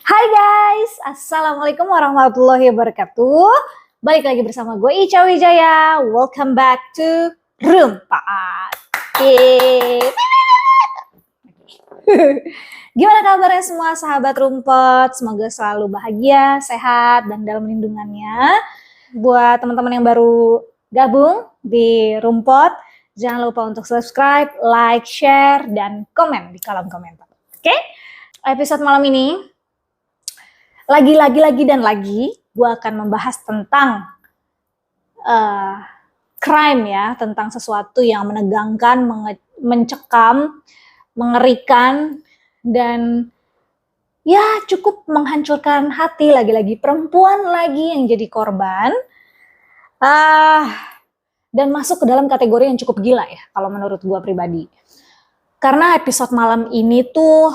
Hai guys, Assalamualaikum warahmatullahi wabarakatuh. Balik lagi bersama gue Ica Wijaya. Welcome back to Room 4. Yeay. Gimana kabarnya semua sahabat Rumput? Semoga selalu bahagia, sehat, dan dalam lindungannya. Buat teman-teman yang baru gabung di Rumput, jangan lupa untuk subscribe, like, share, dan komen di kolom komentar. Oke? Episode malam ini lagi gue akan membahas tentang crime ya, tentang sesuatu yang menegangkan, mencekam, mengerikan, dan ya cukup menghancurkan hati. Lagi-lagi perempuan lagi yang jadi korban, dan masuk ke dalam kategori yang cukup gila ya kalau menurut gue pribadi. Karena episode malam ini tuh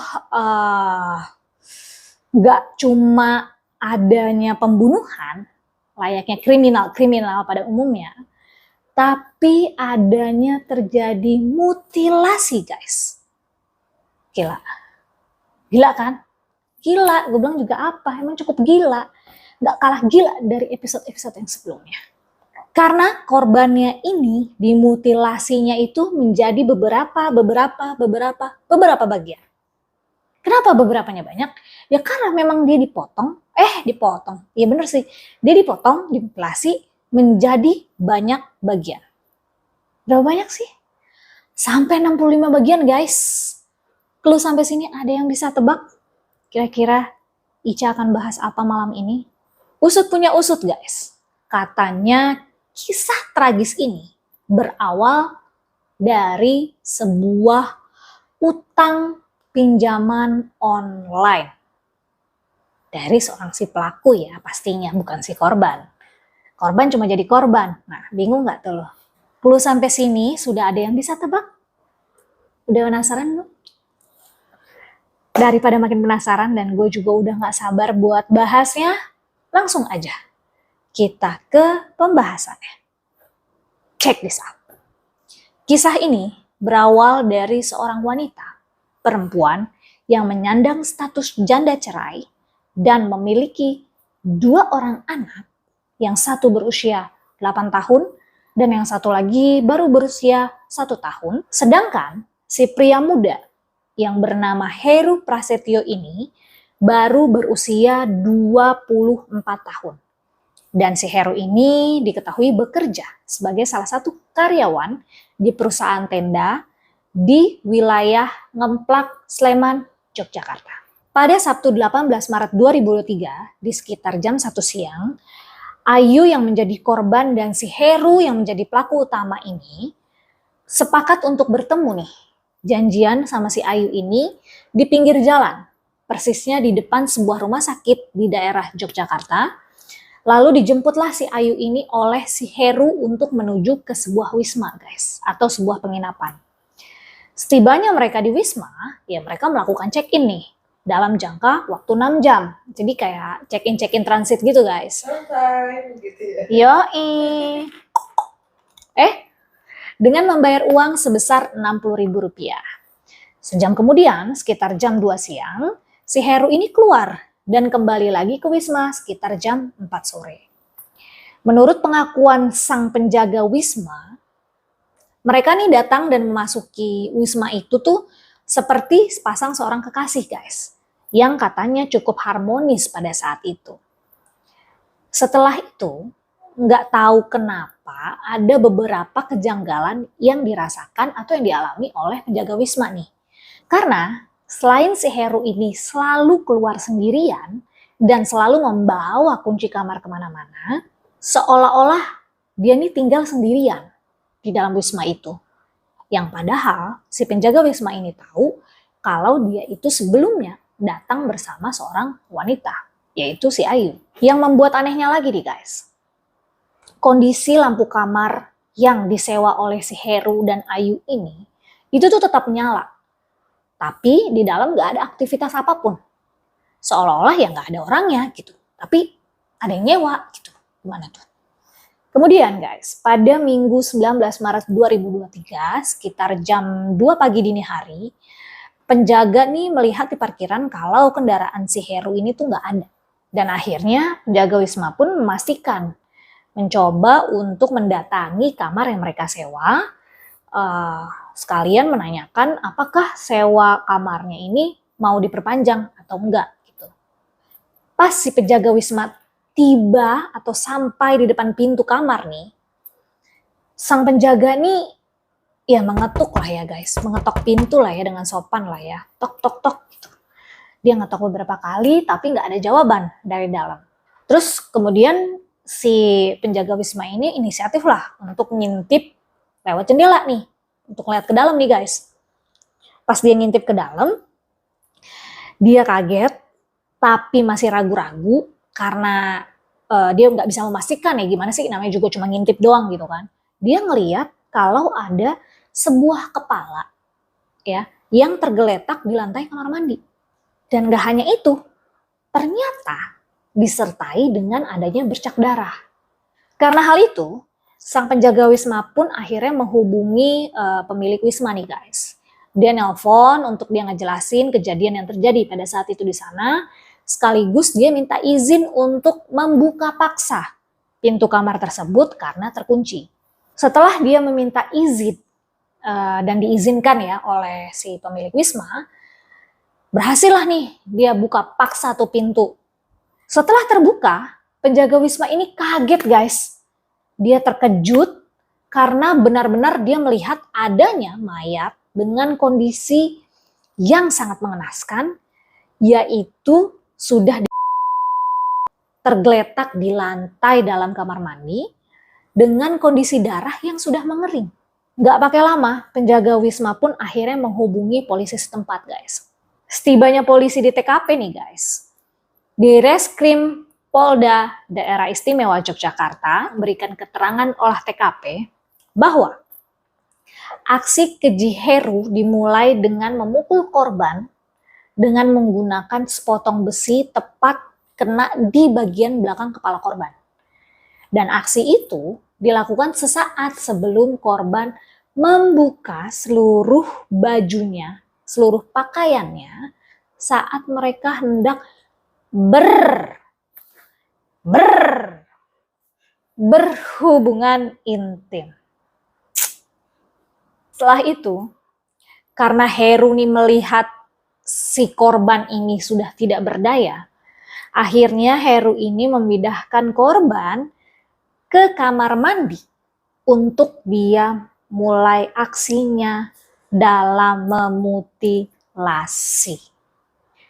gak cuma adanya pembunuhan, layaknya kriminal pada umumnya, tapi adanya terjadi mutilasi, guys. Gila. Gila kan? Gila, gue bilang juga apa, emang cukup gila. Gak kalah gila dari episode-episode yang sebelumnya. Karena korbannya ini, dimutilasinya itu menjadi beberapa bagian. Kenapa beberapanya banyak? Ya karena memang dia dipotong. Iya bener sih. Dia dipotong, dimutilasi menjadi banyak bagian. Berapa banyak sih? Sampai 65 bagian, guys. Kalau sampai sini ada yang bisa tebak? Kira-kira Ica akan bahas apa malam ini? Usut punya usut, guys. Katanya kisah tragis ini berawal dari sebuah utang pinjaman online dari seorang si pelaku ya, pastinya bukan si korban. Korban cuma jadi korban. Nah, bingung nggak tuh lo? 10 sampai sini sudah ada yang bisa tebak? Udah penasaran belum? Daripada makin penasaran dan gue juga udah nggak sabar buat bahasnya, langsung aja kita ke pembahasannya. Check this out. Kisah ini berawal dari seorang wanita perempuan yang menyandang status janda cerai dan memiliki 2 orang anak, yang satu berusia 8 tahun dan yang satu lagi baru berusia 1 tahun. Sedangkan si pria muda yang bernama Heru Prasetyo ini baru berusia 24 tahun. Dan si Heru ini diketahui bekerja sebagai salah satu karyawan di perusahaan tenda di wilayah Ngemplak, Sleman, Yogyakarta. Pada Sabtu 18 Maret 2023, di sekitar jam 1 siang, Ayu yang menjadi korban dan si Heru yang menjadi pelaku utama ini sepakat untuk bertemu nih. Janjian sama si Ayu ini di pinggir jalan, persisnya di depan sebuah rumah sakit di daerah Yogyakarta. Lalu dijemputlah si Ayu ini oleh si Heru untuk menuju ke sebuah wisma, guys, atau sebuah penginapan. Setibanya mereka di Wisma, ya mereka melakukan check-in nih dalam jangka waktu 6 jam. Jadi kayak check-in transit gitu, guys. Santai gitu ya. Yoi. Dengan membayar uang sebesar Rp60.000. Sejam kemudian, sekitar jam 2 siang, si Heru ini keluar dan kembali lagi ke Wisma sekitar jam 4 sore. Menurut pengakuan sang penjaga Wisma, mereka nih datang dan memasuki Wisma itu tuh seperti sepasang seorang kekasih, guys, yang katanya cukup harmonis pada saat itu. Setelah itu, nggak tahu kenapa ada beberapa kejanggalan yang dirasakan atau yang dialami oleh penjaga Wisma nih. Karena selain si Heru ini selalu keluar sendirian dan selalu membawa kunci kamar kemana-mana, seolah-olah dia nih tinggal sendirian di dalam Wisma itu. Yang padahal si penjaga Wisma ini tahu kalau dia itu sebelumnya datang bersama seorang wanita, yaitu si Ayu. Yang membuat anehnya lagi nih, guys, kondisi lampu kamar yang disewa oleh si Heru dan Ayu ini itu tuh tetap nyala. Tapi di dalam gak ada aktivitas apapun. Seolah-olah ya gak ada orangnya gitu. Tapi ada yang nyewa gitu. Gimana tuh? Kemudian guys, pada Minggu 19 Maret 2023, sekitar jam 2 pagi dini hari, penjaga nih melihat di parkiran kalau kendaraan si Heru ini tuh nggak ada. Dan akhirnya penjaga Wisma pun memastikan, mencoba untuk mendatangi kamar yang mereka sewa, sekalian menanyakan apakah sewa kamarnya ini mau diperpanjang atau enggak gitu. Pas si penjaga Wisma tiba atau sampai di depan pintu kamar nih, sang penjaga nih ya mengetuk lah ya guys, mengetok pintu lah ya dengan sopan lah ya, tok tok tok gitu. Dia ngetok beberapa kali tapi nggak ada jawaban dari dalam. Terus kemudian si penjaga Wisma ini inisiatif lah untuk ngintip lewat jendela nih, untuk lihat ke dalam nih guys. Pas dia ngintip ke dalam, dia kaget tapi masih ragu-ragu karena dia nggak bisa memastikan ya gimana sih, namanya juga cuma ngintip doang gitu kan. Dia ngeliat kalau ada sebuah kepala ya yang tergeletak di lantai kamar mandi. Dan gak hanya itu, ternyata disertai dengan adanya bercak darah. Karena hal itu, sang penjaga Wisma pun akhirnya menghubungi pemilik Wisma nih guys. Dia nelpon untuk dia ngejelasin kejadian yang terjadi pada saat itu di sana, sekaligus dia minta izin untuk membuka paksa pintu kamar tersebut karena terkunci. Setelah dia meminta izin dan diizinkan ya oleh si pemilik Wisma, berhasillah nih dia buka paksa tuh pintu. Setelah terbuka, penjaga Wisma ini kaget guys. Dia terkejut karena benar-benar dia melihat adanya mayat dengan kondisi yang sangat mengenaskan, yaitu sudah tergeletak di lantai dalam kamar mandi dengan kondisi darah yang sudah mengering. Gak pakai lama, penjaga Wisma pun akhirnya menghubungi polisi setempat guys. Setibanya polisi di TKP nih guys, di Reskrim Polda Daerah Istimewa Yogyakarta berikan keterangan olah TKP bahwa aksi keji Heru dimulai dengan memukul korban dengan menggunakan sepotong besi tepat kena di bagian belakang kepala korban. Dan aksi itu dilakukan sesaat sebelum korban membuka seluruh bajunya, seluruh pakaiannya saat mereka hendak berhubungan intim. Setelah itu, karena Heru nih melihat si korban ini sudah tidak berdaya, akhirnya Heru ini memindahkan korban ke kamar mandi untuk dia mulai aksinya dalam memutilasi.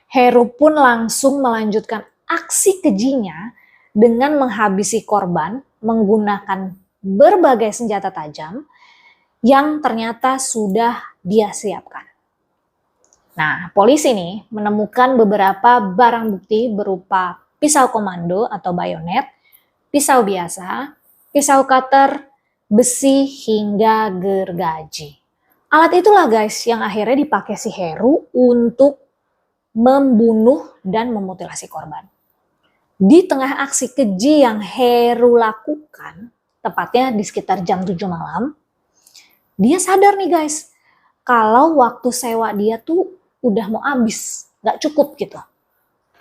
Heru pun langsung melanjutkan aksi kejinya dengan menghabisi korban menggunakan berbagai senjata tajam yang ternyata sudah dia siapkan. Nah, polisi nih menemukan beberapa barang bukti berupa pisau komando atau bayonet, pisau biasa, pisau cutter, besi, hingga gergaji. Alat itulah guys yang akhirnya dipakai si Heru untuk membunuh dan memutilasi korban. Di tengah aksi keji yang Heru lakukan, tepatnya di sekitar jam 7 malam, dia sadar nih guys, kalau waktu sewa dia tuh udah mau habis, gak cukup gitu.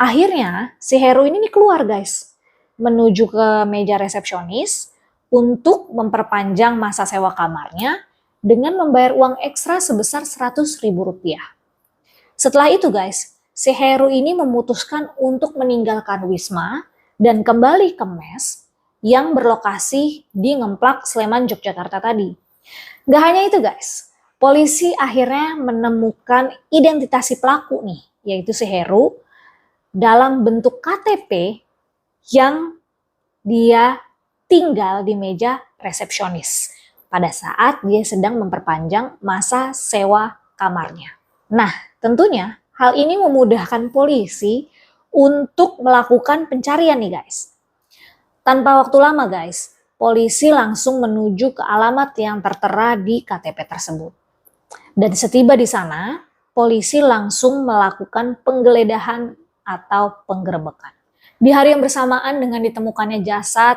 Akhirnya si Heru ini nih keluar guys, menuju ke meja resepsionis untuk memperpanjang masa sewa kamarnya dengan membayar uang ekstra sebesar Rp100.000. Setelah itu guys, si Heru ini memutuskan untuk meninggalkan Wisma dan kembali ke mes yang berlokasi di Ngemplak, Sleman, Yogyakarta tadi. Gak hanya itu guys, polisi akhirnya menemukan identitas si pelaku nih, yaitu si Heru, dalam bentuk KTP yang dia tinggal di meja resepsionis pada saat dia sedang memperpanjang masa sewa kamarnya. Nah, tentunya hal ini memudahkan polisi untuk melakukan pencarian nih guys. Tanpa waktu lama guys, polisi langsung menuju ke alamat yang tertera di KTP tersebut. Dan setiba di sana, polisi langsung melakukan penggeledahan atau penggerebekan. Di hari yang bersamaan dengan ditemukannya jasad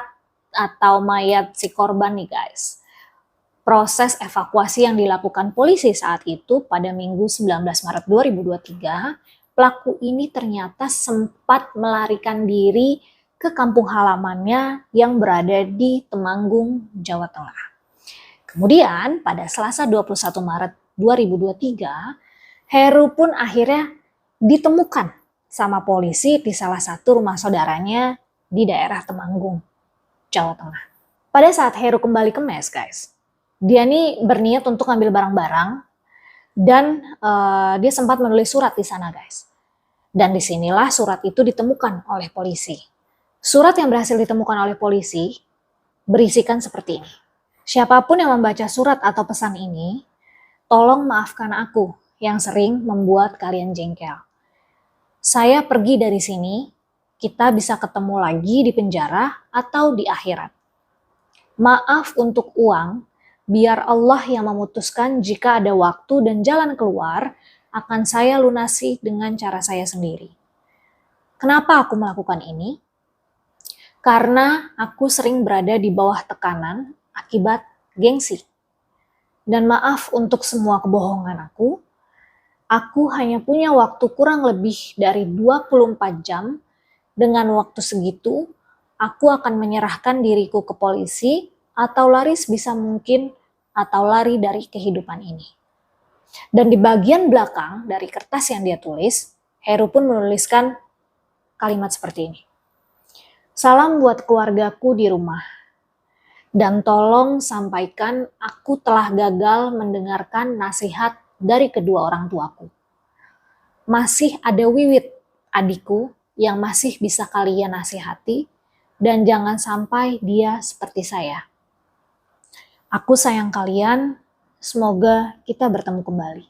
atau mayat si korban nih guys, Proses evakuasi yang dilakukan polisi saat itu pada Minggu 19 Maret 2023, pelaku ini ternyata sempat melarikan diri ke kampung halamannya yang berada di Temanggung, Jawa Tengah. Kemudian pada Selasa 21 Maret 2023, Heru pun akhirnya ditemukan sama polisi di salah satu rumah saudaranya di daerah Temanggung, Jawa Tengah. Pada saat Heru kembali ke mes, guys, dia nih berniat untuk ngambil barang-barang dan dia sempat menulis surat di sana, guys. Dan disinilah surat itu ditemukan oleh polisi. Surat yang berhasil ditemukan oleh polisi berisikan seperti ini. Siapapun yang membaca surat atau pesan ini, tolong maafkan aku yang sering membuat kalian jengkel. Saya pergi dari sini, kita bisa ketemu lagi di penjara atau di akhirat. Maaf untuk uang, biar Allah yang memutuskan jika ada waktu dan jalan keluar, akan saya lunasi dengan cara saya sendiri. Kenapa aku melakukan ini? Karena aku sering berada di bawah tekanan akibat gengsi. Dan maaf untuk semua kebohongan aku hanya punya waktu kurang lebih dari 24 jam. Dengan waktu segitu, aku akan menyerahkan diriku ke polisi atau lari sebisa mungkin atau lari dari kehidupan ini. Dan di bagian belakang dari kertas yang dia tulis, Heru pun menuliskan kalimat seperti ini. Salam buat keluargaku di rumah. Dan tolong sampaikan aku telah gagal mendengarkan nasihat dari kedua orang tuaku. Masih ada Wiwit, adikku, yang masih bisa kalian nasihati, dan jangan sampai dia seperti saya. Aku sayang kalian, semoga kita bertemu kembali.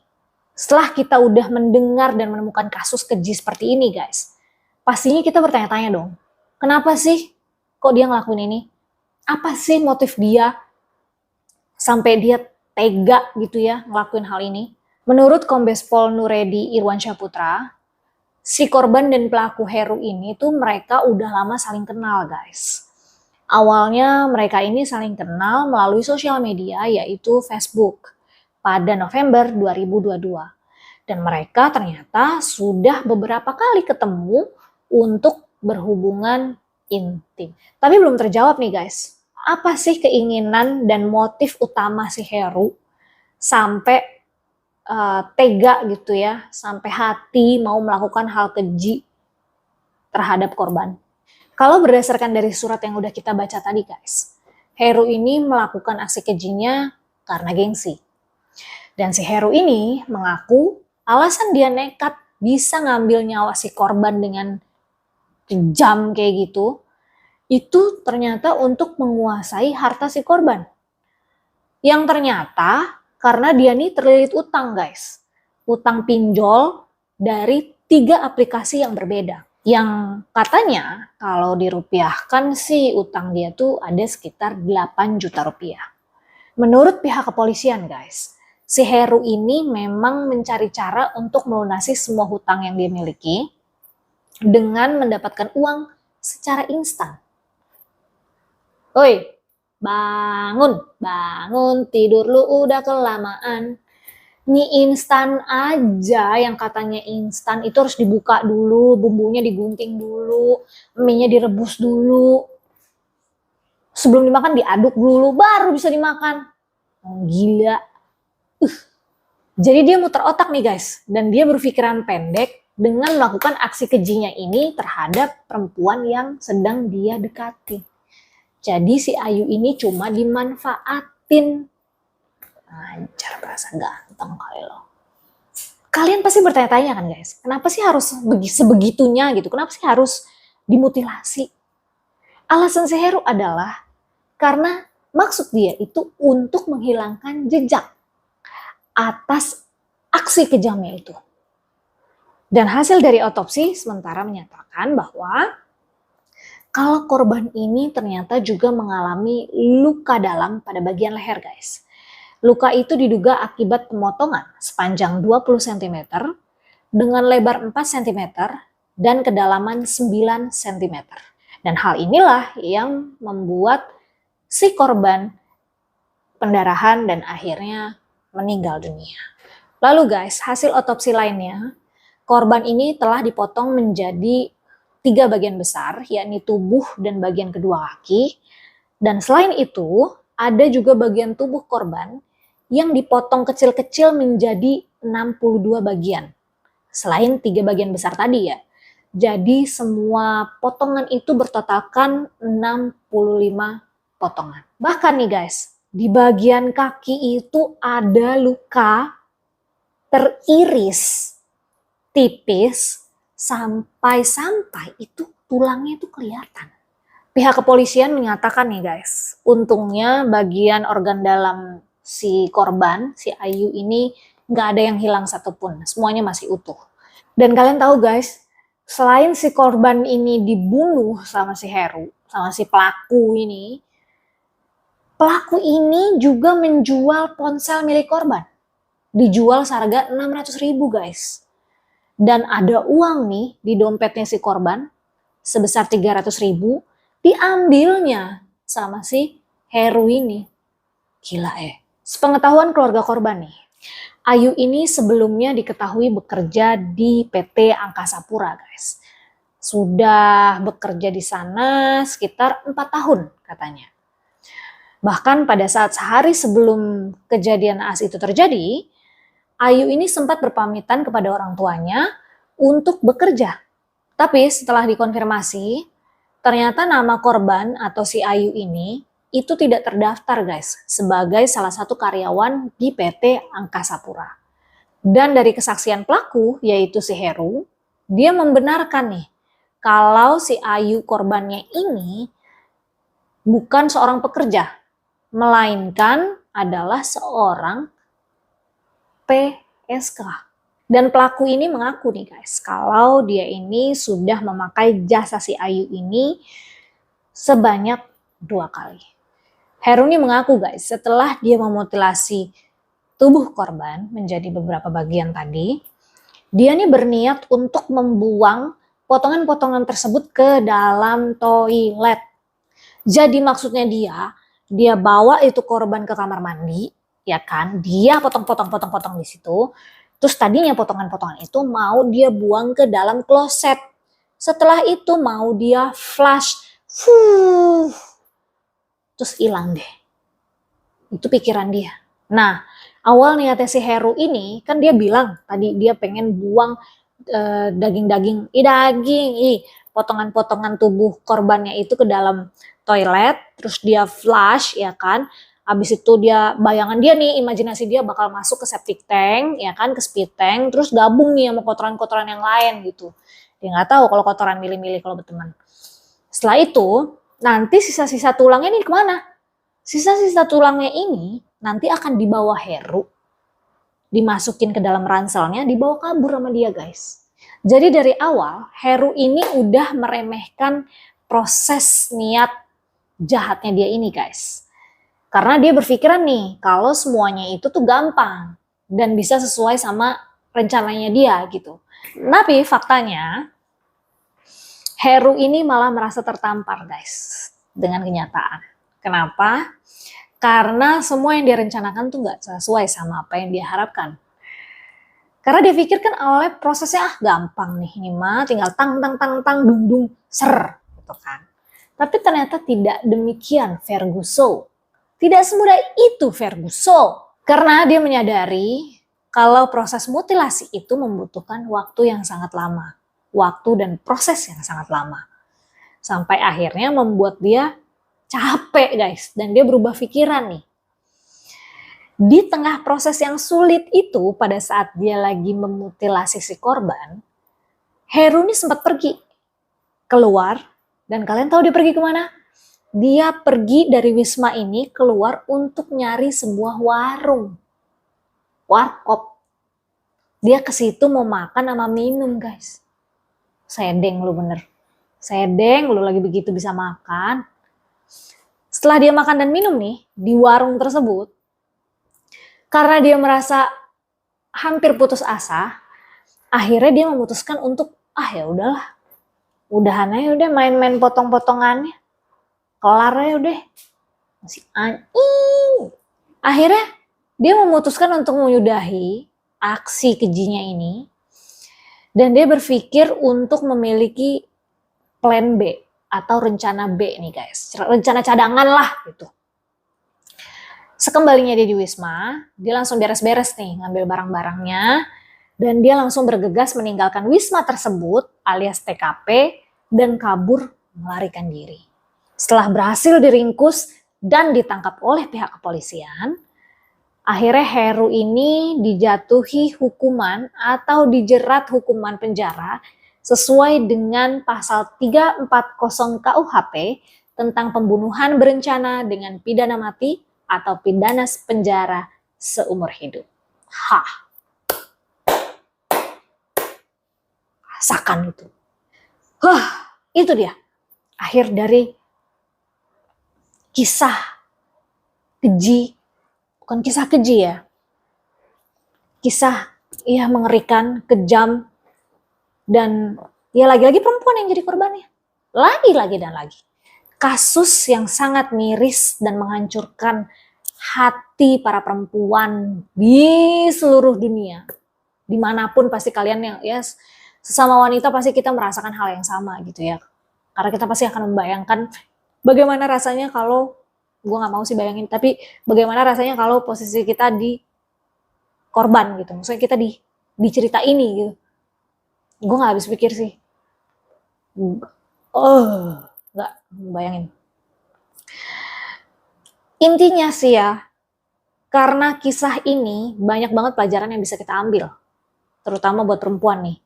Setelah kita udah mendengar dan menemukan kasus keji seperti ini, guys, pastinya kita bertanya-tanya dong, kenapa sih kok dia ngelakuin ini? Apa sih motif dia sampai dia tega gitu ya ngelakuin hal ini? Menurut Kombes Pol Nuredi Irwansyah Putra, si korban dan pelaku Heru ini tuh mereka udah lama saling kenal, guys. Awalnya mereka ini saling kenal melalui sosial media yaitu Facebook pada November 2022. Dan mereka ternyata sudah beberapa kali ketemu untuk berhubungan intim. Tapi belum terjawab nih, guys. Apa sih keinginan dan motif utama si Heru sampai tega gitu ya, sampai hati mau melakukan hal keji terhadap korban? Kalau berdasarkan dari surat yang udah kita baca tadi, guys, Heru ini melakukan aksi kejinya karena gengsi. Dan si Heru ini mengaku alasan dia nekat bisa ngambil nyawa si korban dengan kejam kayak gitu, itu ternyata untuk menguasai harta si korban. Yang ternyata karena dia nih terlilit utang, guys. Utang pinjol dari 3 aplikasi yang berbeda. Yang katanya kalau dirupiahkan sih utang dia tuh ada sekitar 8 juta rupiah. Menurut pihak kepolisian, guys, si Heru ini memang mencari cara untuk melunasi semua hutang yang dia miliki dengan mendapatkan uang secara instan. Oi, bangun tidur lu udah kelamaan. Mie instan aja yang katanya instan itu harus dibuka dulu, bumbunya digunting dulu, mie-nya direbus dulu. Sebelum dimakan diaduk dulu, baru bisa dimakan. Oh, gila. Jadi dia muter otak nih, guys, dan dia berpikiran pendek dengan melakukan aksi kejinya ini terhadap perempuan yang sedang dia dekati. Jadi si Ayu ini cuma dimanfaatin. Anjar, berasa ganteng kali lo. Kalian pasti bertanya-tanya kan, guys, kenapa sih harus sebegitunya gitu? Kenapa sih harus dimutilasi? Alasan si Heru adalah karena maksud dia itu untuk menghilangkan jejak atas aksi kejamnya itu. Dan hasil dari otopsi sementara menyatakan bahwa kalau korban ini ternyata juga mengalami luka dalam pada bagian leher, guys. Luka itu diduga akibat pemotongan sepanjang 20 cm dengan lebar 4 cm dan kedalaman 9 cm. Dan hal inilah yang membuat si korban pendarahan, dan akhirnya meninggal dunia. Lalu guys, hasil otopsi lainnya, korban ini telah dipotong menjadi 3 bagian besar, yakni tubuh dan bagian kedua kaki. Dan selain itu, ada juga bagian tubuh korban yang dipotong kecil-kecil menjadi 62 bagian. Selain 3 bagian besar tadi ya. Jadi semua potongan itu bertotalkan 65 potongan. Bahkan nih guys, di bagian kaki itu ada luka teriris tipis sampai itu tulangnya itu kelihatan. Pihak kepolisian menyatakan nih guys, untungnya bagian organ dalam si korban, si Ayu ini nggak ada yang hilang satupun, semuanya masih utuh. Dan kalian tahu guys, selain si korban ini dibunuh sama si Heru, sama si pelaku ini juga menjual ponsel milik korban. Dijual seharga 600.000 guys. Dan ada uang nih di dompetnya si korban sebesar 300.000 diambilnya sama si Heru ini. Gila Sepengetahuan keluarga korban nih, Ayu ini sebelumnya diketahui bekerja di PT Angkasa Pura guys. Sudah bekerja di sana sekitar 4 tahun katanya. Bahkan pada saat sehari sebelum kejadian naas itu terjadi, Ayu ini sempat berpamitan kepada orang tuanya untuk bekerja. Tapi setelah dikonfirmasi, ternyata nama korban atau si Ayu ini itu tidak terdaftar guys sebagai salah satu karyawan di PT Angkasa Pura. Dan dari kesaksian pelaku yaitu si Heru, dia membenarkan nih kalau si Ayu korbannya ini bukan seorang pekerja, melainkan adalah seorang PSK. Dan pelaku ini mengaku nih guys, kalau dia ini sudah memakai jasa si Ayu ini sebanyak 2 kali. Heru ini mengaku guys, setelah dia memutilasi tubuh korban menjadi beberapa bagian tadi, dia nih berniat untuk membuang potongan-potongan tersebut ke dalam toilet. Jadi maksudnya dia bawa itu korban ke kamar mandi, ya kan, dia potong-potong di situ. Terus tadinya potongan-potongan itu mau dia buang ke dalam kloset. Setelah itu mau dia flush, terus hilang deh. Itu pikiran dia. Nah, awal niatnya si Heru ini kan dia bilang tadi dia pengen buang daging-daging, potongan-potongan tubuh korbannya itu ke dalam toilet, terus dia flush ya kan. Habis itu bayangan dia nih, imajinasi dia bakal masuk ke septic tank, ya kan, ke speed tank, terus gabung nih sama kotoran-kotoran yang lain gitu. Dia nggak tahu kalau kotoran milih-milih kalau berteman. Setelah itu, nanti sisa-sisa tulangnya nih kemana? Sisa-sisa tulangnya ini nanti akan dibawa Heru, dimasukin ke dalam ranselnya, dibawa kabur sama dia guys. Jadi dari awal, Heru ini udah meremehkan proses niat jahatnya dia ini guys. Karena dia berpikiran nih, kalau semuanya itu tuh gampang dan bisa sesuai sama rencananya dia gitu. Tapi faktanya, Heru ini malah merasa tertampar guys dengan kenyataan. Kenapa? Karena semua yang dia rencanakan tuh gak sesuai sama apa yang dia harapkan. Karena dia pikir kan awalnya prosesnya gampang nih, ini mah tinggal tang dung ser gitu kan. Tapi ternyata tidak demikian Ferguson. Tidak semudah itu Ferguson. Karena dia menyadari kalau proses mutilasi itu membutuhkan waktu yang sangat lama. Waktu dan proses yang sangat lama. Sampai akhirnya membuat dia capek guys. Dan dia berubah pikiran nih. Di tengah proses yang sulit itu, pada saat dia lagi memutilasi si korban, Heru ini sempat pergi keluar. Dan kalian tahu dia pergi kemana? Dia pergi dari Wisma ini keluar untuk nyari sebuah warung. Warkop. Dia ke situ mau makan sama minum guys. Sedeng lu bener. Sedeng lu lagi begitu bisa makan. Setelah dia makan dan minum nih di warung tersebut, karena dia merasa hampir putus asa, akhirnya dia memutuskan untuk ya udahlah, udahan aja udah main-main potong-potongannya, kelar aja udah. Masih Akhirnya dia memutuskan untuk menyudahi aksi kejinya ini dan dia berpikir untuk memiliki plan B atau rencana B nih guys, rencana cadangan lah gitu. Sekembalinya dia di Wisma, dia langsung beres-beres nih ngambil barang-barangnya dan dia langsung bergegas meninggalkan Wisma tersebut alias TKP dan kabur melarikan diri. Setelah berhasil diringkus dan ditangkap oleh pihak kepolisian, akhirnya Heru ini dijatuhi hukuman atau dijerat hukuman penjara sesuai dengan pasal 340 KUHP tentang pembunuhan berencana dengan pidana mati atau pidana penjara seumur hidup. Rasakan itu. Itu dia akhir dari kisah keji. Bukan kisah keji ya. Kisah mengerikan, kejam, dan ya lagi-lagi perempuan yang jadi korbannya. Lagi-lagi dan lagi. Kasus yang sangat miris dan menghancurkan hati para perempuan di seluruh dunia. Dimanapun pasti kalian yang sesama wanita pasti kita merasakan hal yang sama gitu ya. Karena kita pasti akan membayangkan bagaimana rasanya kalau, gue gak mau sih bayangin, tapi bagaimana rasanya kalau posisi kita di korban gitu. Maksudnya kita di cerita ini gitu. Gue gak habis pikir sih. Gak bayangin. Intinya sih ya, karena kisah ini banyak banget pelajaran yang bisa kita ambil. Terutama buat perempuan nih.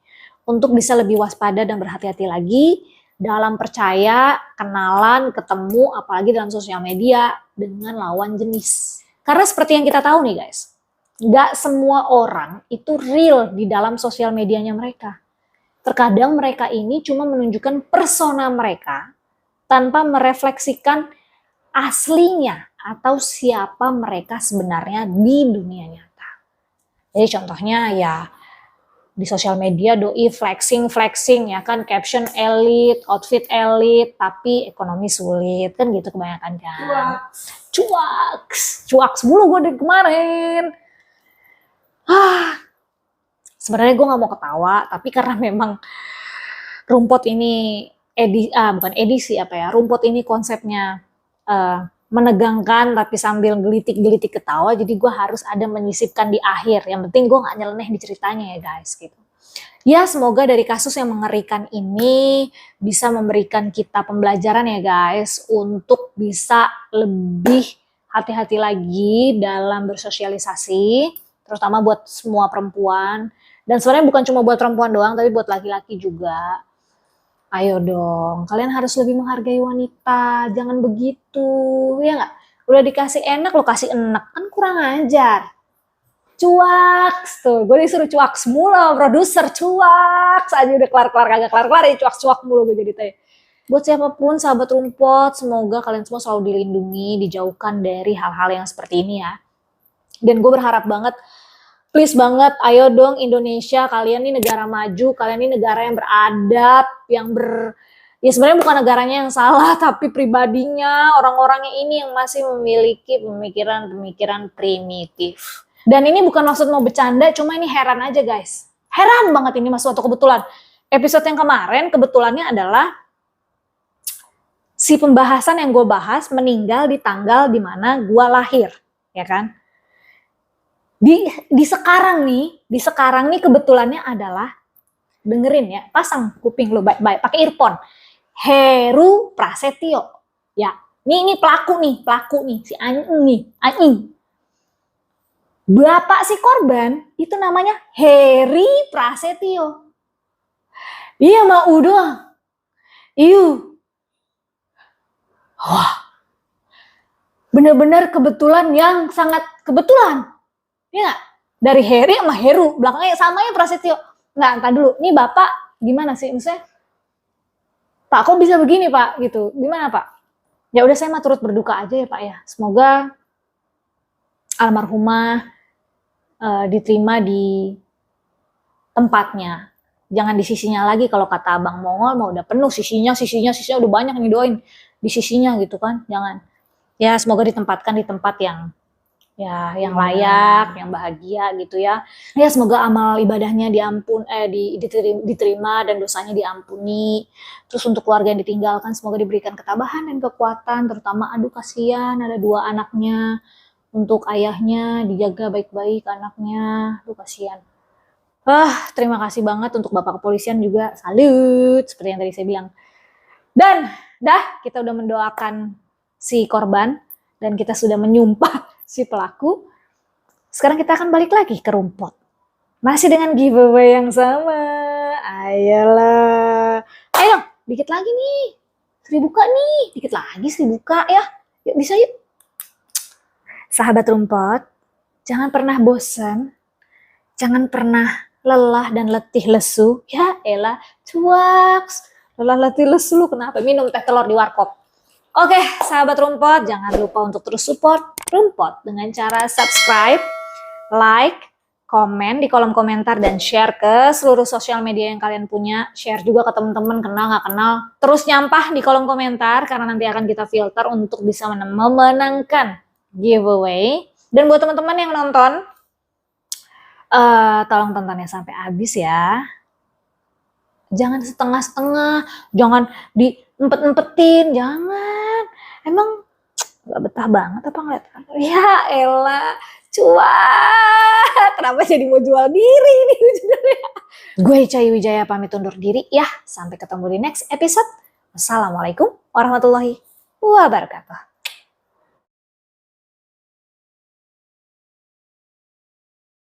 Untuk bisa lebih waspada dan berhati-hati lagi dalam percaya, kenalan, ketemu, apalagi dalam sosial media dengan lawan jenis. Karena seperti yang kita tahu nih guys, gak semua orang itu real di dalam sosial medianya mereka. Terkadang mereka ini cuma menunjukkan persona mereka tanpa merefleksikan aslinya atau siapa mereka sebenarnya di dunia nyata. Jadi contohnya ya di sosial media doi flexing ya kan, caption elit, outfit elit, tapi ekonomi sulit kan gitu kebanyakan kan. Cuaks mulu gue dari kemarin. Sebenarnya gue nggak mau ketawa, tapi karena memang rumput ini rumput ini konsepnya menegangkan tapi sambil gelitik-gelitik ketawa, jadi gue harus ada menyisipkan di akhir. Yang penting gue nggak nyeleneh di ceritanya ya guys gitu. Ya semoga dari kasus yang mengerikan ini bisa memberikan kita pembelajaran ya guys untuk bisa lebih hati-hati lagi dalam bersosialisasi, terutama buat semua perempuan. Dan sebenarnya bukan cuma buat perempuan doang, tapi buat laki-laki juga. Ayo dong, kalian harus lebih menghargai wanita, jangan begitu, ya nggak? Udah dikasih enak, lo kasih enak, kan kurang ajar. Cuaks, tuh, gue disuruh cuaks mulu, produser cuaks, aja udah kelar-kelar, kagak kelar-kelar ya cuaks-cuaks mulu gue jadi tanya. Buat siapapun, sahabat rumput, semoga kalian semua selalu dilindungi, dijauhkan dari hal-hal yang seperti ini ya. Dan gue berharap banget, please banget, ayo dong Indonesia, kalian nih negara maju, kalian nih negara yang beradab, ya sebenarnya bukan negaranya yang salah, tapi pribadinya, orang-orangnya ini yang masih memiliki pemikiran-pemikiran primitif. Dan ini bukan maksud mau bercanda, cuma ini heran aja guys. Heran banget ini mas suatu kebetulan. Episode yang kemarin kebetulannya adalah si pembahasan yang gue bahas meninggal di tanggal dimana gue lahir, ya kan? Di sekarang nih kebetulannya adalah, dengerin ya, pasang kuping lo baik-baik, pakai earphone. Heru Prasetyo, ya, ini pelaku nih, si Aing. Bapak si korban itu namanya Heri Prasetyo. Iya mau doang. Wah, bener-bener kebetulan yang sangat kebetulan. Ya gak? Dari Heri sama Heru, belakangnya sama ya Prasetyo. Nggak, entar dulu, nih bapak gimana sih? Misalnya, Pak kok bisa begini Pak? Gitu, gimana Pak? Ya udah saya mah turut berduka aja ya Pak ya. Semoga almarhumah diterima di tempatnya. Jangan di sisinya lagi, kalau kata Abang Mongol mah udah penuh sisinya udah banyak nih doain di sisinya gitu kan. Jangan. Ya semoga ditempatkan di tempat yang ya yang layak, yang bahagia gitu ya. Ya semoga amal ibadahnya diterima dan dosanya diampuni. Terus untuk keluarga yang ditinggalkan semoga diberikan ketabahan dan kekuatan, terutama aduh kasihan ada 2 anaknya. Untuk ayahnya dijaga baik-baik anaknya, aduh kasihan. Terima kasih banget untuk Bapak Kepolisian juga, salut seperti yang tadi saya bilang. Dan kita udah mendoakan si korban dan kita sudah menyumpah si pelaku. Sekarang kita akan balik lagi ke rumput. Masih dengan giveaway yang sama. Ayolah. Ayo dong, dikit lagi nih. 1000 buka nih. Dikit lagi 1000 buka ya. Yuk bisa yuk. Sahabat rumput, jangan pernah bosan. Jangan pernah lelah dan letih lesu. Ya elah, cuaks. Lelah letih lesu lu kenapa? Minum teh telur di warkop. Oke, sahabat rumput, jangan lupa untuk terus support rumput dengan cara subscribe, like, komen di kolom komentar, dan share ke seluruh sosial media yang kalian punya. Share juga ke teman-teman, kenal nggak kenal. Terus nyampah di kolom komentar karena nanti akan kita filter untuk bisa memenangkan giveaway. Dan buat teman-teman yang nonton, tolong tontonnya sampai habis ya. Jangan setengah-setengah, jangan diempet-empetin, jangan. Emang gak betah banget apa ngeliat? Ya elah, cuak. Kenapa jadi mau jual diri ini? Gue Ica Wijaya pamit undur diri ya. Sampai ketemu di next episode. Wassalamualaikum warahmatullahi wabarakatuh.